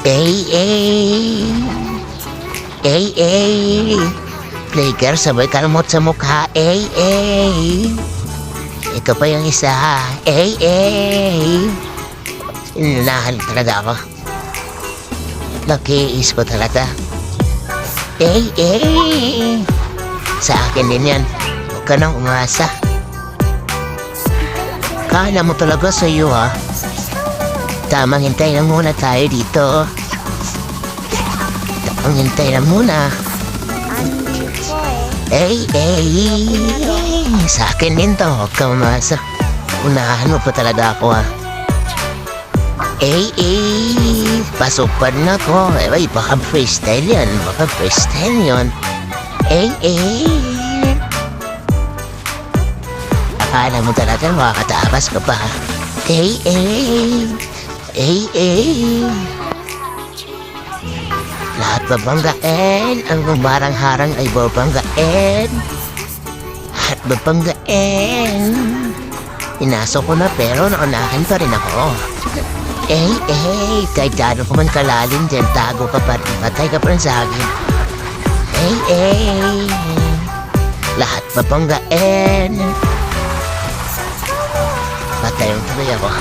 Ay. Ay. Flicker, sabay kalmot sa mukha. Ay. Ito pa yung isa. Ay. Inunahan talaga ako. Nakiis ko talaga. Ay. Sa akin din yan. Huwag ka nang umasa. Kala mo talaga sa'yo ha. Tamang hintay lang muna tayo dito. Tamang hintay lang muna. Ay. Sa akin din to. Huwag ka umasa. Unahan mo pa talaga ako ha. Ay. Pasok pa rin ako. Ay, baka freestyle yan. Baka freestyle yun. Ay. Akala mo talaga makakatakas ka pa. Ay. Lahat babanggain. Ang bumarang-harang ay babanggain. Lahat babanggain. Inasok ko na pero naunahan pa rin ako. Kahit gano'n ko man kalalim dyan, tago ka pa rin. Patay ka pa rin sa akin. Lahat babanggain. Patay ang tuloy ako.